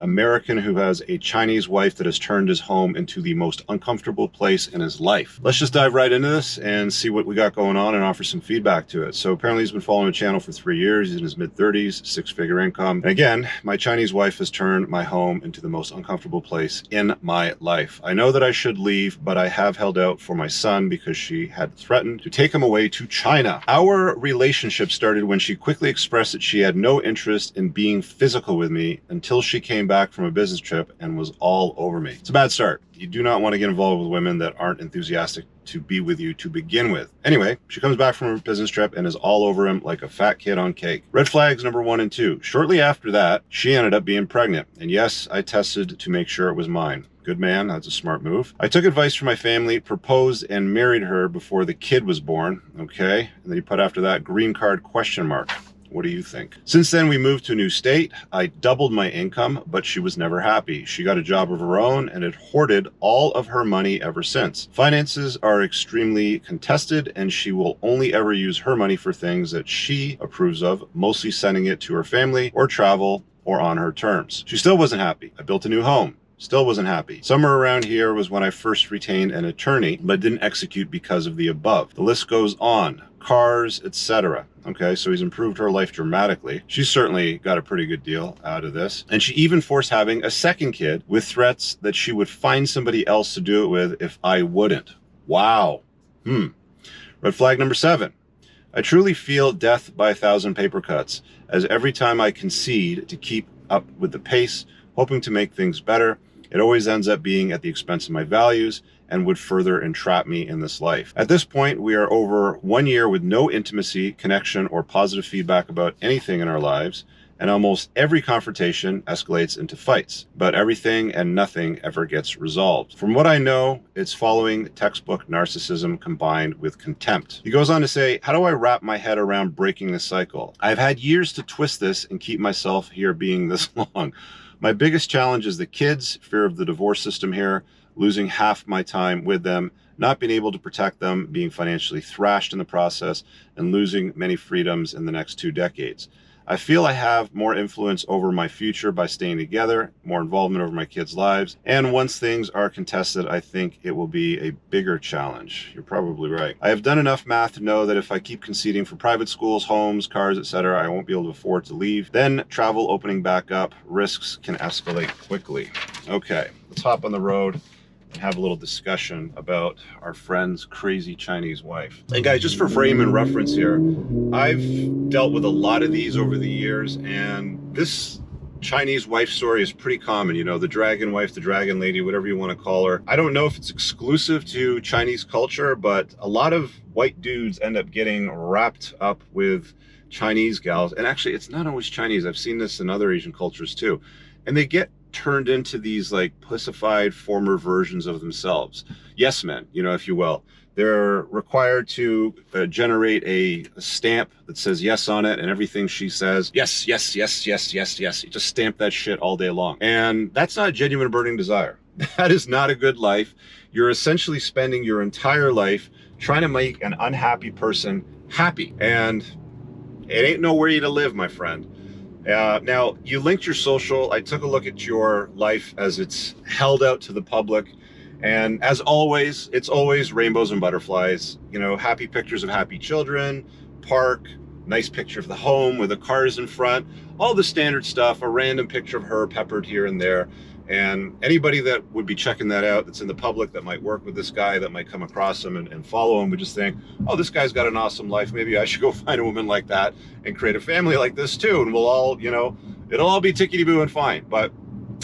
American who has a Chinese wife that has turned his home into the most uncomfortable place in his life. Let's just dive right into this and see what we got going on and offer some feedback to it. So apparently he's been following the channel for 3 years. He's in his mid-30s, six-figure income. And again, my Chinese wife has turned my home into the most uncomfortable place in my life. I know that I should leave, but I have held out for my son because she had threatened to take him away to China. Our relationship started when she quickly expressed that she had no interest in being physical with me until she came back from a business trip and was all over me. It's a bad start. You do not want to get involved with women that aren't enthusiastic to be with you to begin with. Anyway, she comes back from her business trip and is all over him like a fat kid on cake. Red flags number 1 and 2. Shortly after that, she ended up being pregnant. And yes, I tested to make sure it was mine. Good man, that's a smart move. I took advice from my family, proposed and married her before the kid was born. Okay, and then you put after that, green card question mark. What do you think? Since then, we moved to a new state. I doubled my income, but she was never happy. She got a job of her own and had hoarded all of her money ever since. Finances are extremely contested, and she will only ever use her money for things that she approves of, mostly sending it to her family or travel or on her terms. She still wasn't happy. I built a new home. Still wasn't happy. Somewhere around here was when I first retained an attorney, but didn't execute because of the above. The list goes on. Cars, etc. Okay, so he's improved her life dramatically. She certainly got a pretty good deal out of this. And she even forced having a second kid with threats that she would find somebody else to do it with if I wouldn't. Wow. Red flag number 7. I truly feel death by 1,000 paper cuts, as every time I concede to keep up with the pace, hoping to make things better, it always ends up being at the expense of my values and would further entrap me in this life. At this point, we are over 1 year with no intimacy, connection, or positive feedback about anything in our lives, and almost every confrontation escalates into fights, but everything and nothing ever gets resolved. From what I know, it's following textbook narcissism combined with contempt. He goes on to say, how do I wrap my head around breaking this cycle? I've had years to twist this and keep myself here being this long. My biggest challenge is the kids, fear of the divorce system here, losing half my time with them, not being able to protect them, being financially thrashed in the process, and losing many freedoms in the next 2 decades. I feel I have more influence over my future by staying together, more involvement over my kids' lives, and once things are contested, I think it will be a bigger challenge. You're probably right. I have done enough math to know that if I keep conceding for private schools, homes, cars, etc., I won't be able to afford to leave. Then travel opening back up, risks can escalate quickly. Okay, let's hop on the road and have a little discussion about our friend's crazy Chinese wife. And guys, just for frame and reference here, I've dealt with a lot of these over the years, and this Chinese wife story is pretty common. You know, the dragon wife, the dragon lady, whatever you want to call her. I don't know if it's exclusive to Chinese culture, but a lot of white dudes end up getting wrapped up with Chinese gals. And actually, it's not always Chinese. I've seen this in other Asian cultures too. And they get turned into these like pussified former versions of themselves. Yes men, you know, if you will. They're required to generate a stamp that says yes on it, and everything she says, yes, yes, yes, yes, yes, yes. You just stamp that shit all day long. And that's not a genuine burning desire. That is not a good life. You're essentially spending your entire life trying to make an unhappy person happy. And it ain't nowhere you to live, my friend. Now, you linked your social. I took a look at your life as it's held out to the public. And as always, it's always rainbows and butterflies. You know, happy pictures of happy children, park, nice picture of the home with the cars in front, all the standard stuff, a random picture of her peppered here and there. And anybody that would be checking that out, that's in the public, that might work with this guy, that might come across him and follow him, would just think, oh, this guy's got an awesome life. Maybe I should go find a woman like that and create a family like this too. And we'll all, you know, it'll all be tickety-boo and fine. But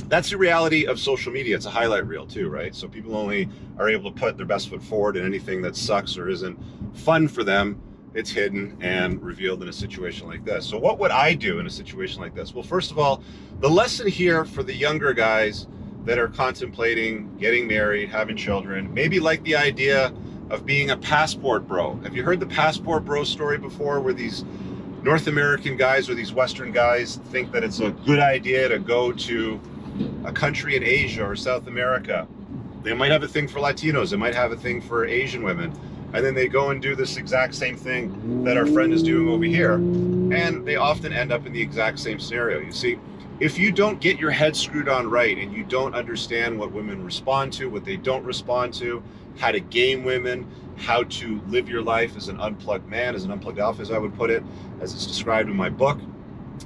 that's the reality of social media. It's a highlight reel too, right? So people only are able to put their best foot forward, and anything that sucks or isn't fun for them, it's hidden and revealed in a situation like this. So what would I do in a situation like this? Well, first of all, the lesson here for the younger guys that are contemplating getting married, having children, maybe like the idea of being a passport bro. Have you heard the passport bro story before, where these North American guys or these Western guys think that it's a good idea to go to a country in Asia or South America? They might have a thing for Latinos, they might have a thing for Asian women, and then they go and do this exact same thing that our friend is doing over here, and they often end up in the exact same scenario. You see, if you don't get your head screwed on right and you don't understand what women respond to, what they don't respond to, how to game women, how to live your life as an unplugged man, as an unplugged alpha, as I would put it, as it's described in my book,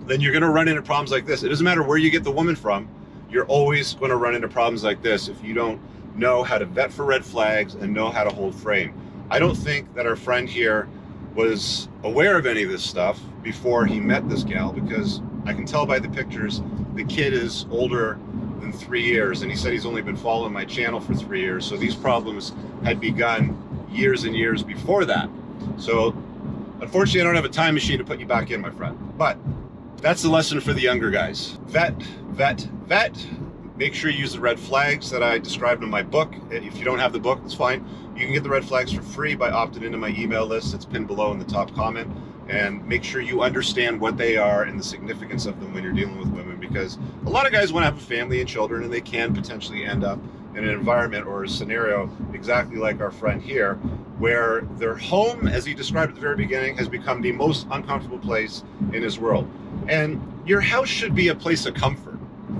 then you're going to run into problems like this. It doesn't matter where you get the woman from, you're always going to run into problems like this if you don't know how to vet for red flags and know how to hold frame. I don't think that our friend here was aware of any of this stuff before he met this gal, because I can tell by the pictures the kid is older than 3 years, and he said he's only been following my channel for 3 years, so these problems had begun years and years before that. So unfortunately I don't have a time machine to put you back in, my friend, but that's the lesson for the younger guys. Vet, vet, vet. Make sure you use the red flags that I described in my book. If you don't have the book, it's fine. You can get the red flags for free by opting into my email list. It's pinned below in the top comment. And make sure you understand what they are and the significance of them when you're dealing with women, because a lot of guys want to have a family and children, and they can potentially end up in an environment or a scenario exactly like our friend here, where their home, as he described at the very beginning, has become the most uncomfortable place in his world. And your house should be a place of comfort.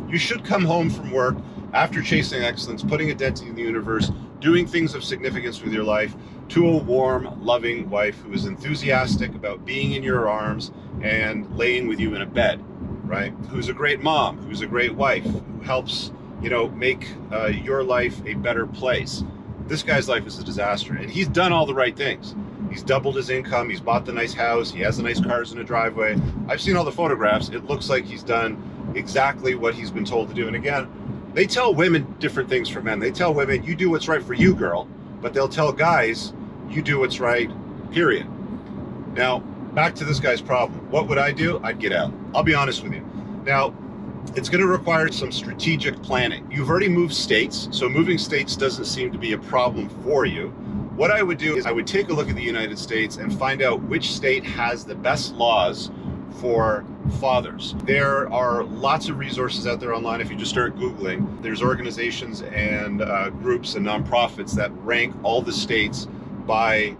You should come home from work after chasing excellence, putting a dent in the universe, doing things of significance with your life, to a warm, loving wife who is enthusiastic about being in your arms and laying with you in a bed, right? Who's a great mom, who's a great wife, who helps, make your life a better place. This guy's life is a disaster, and he's done all the right things. He's doubled his income, he's bought the nice house, he has the nice cars in the driveway. I've seen all the photographs. It looks like he's done exactly what he's been told to do. And again, they tell women different things from men. They tell women, you do what's right for you, girl, but they'll tell guys, you do what's right, period. Now, back to this guy's problem. What would I do? I'd get out. I'll be honest with you. Now, it's going to require some strategic planning. You've already moved states, so moving states doesn't seem to be a problem for you. What I would do is I would take a look at the United States and find out which state has the best laws for fathers. There are lots of resources out there online. If you just start Googling, there's organizations and groups and nonprofits that rank all the states by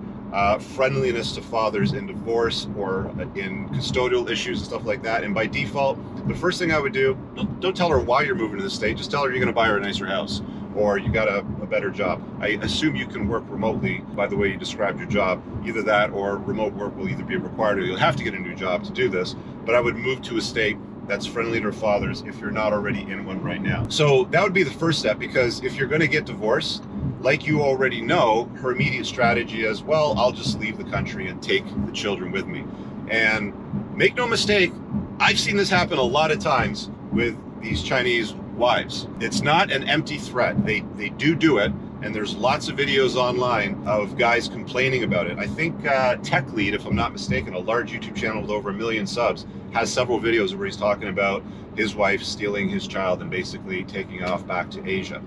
friendliness to fathers in divorce or in custodial issues and stuff like that. And by default, the first thing I would do, don't tell her why you're moving to the state, just tell her you're going to buy her a nicer house or you got a better job. I assume you can work remotely by the way you described your job. Either that or remote work will either be required or you'll have to get a new job to do this. But I would move to a state that's friendly to fathers if you're not already in one right now. So that would be the first step, because if you're going to get divorced, like you already know, her immediate strategy is, well, I'll just leave the country and take the children with me. And make no mistake, I've seen this happen a lot of times with these Chinese wives. It's not an empty threat. They do it, and there's lots of videos online of guys complaining about it. I think Tech Lead, if I'm not mistaken, a large YouTube channel with over 1 million subs, has several videos where he's talking about his wife stealing his child and basically taking off back to Asia.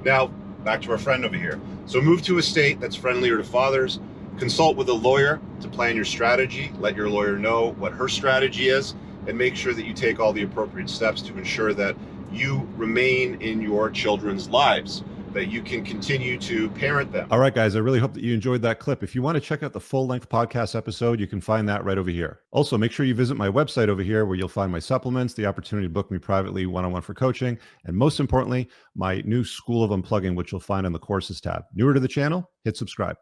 Now, back to our friend over here. So move to a state that's friendlier to fathers. Consult with a lawyer to plan your strategy. Let your lawyer know what her strategy is, and make sure that you take all the appropriate steps to ensure that you remain in your children's lives, that you can continue to parent them. All right, guys, I really hope that you enjoyed that clip. If you want to check out the full-length podcast episode, you can find that right over here. Also, make sure you visit my website over here where you'll find my supplements, the opportunity to book me privately one-on-one for coaching, and most importantly, my new School of Unplugging, which you'll find on the courses tab. Newer to the channel, hit subscribe.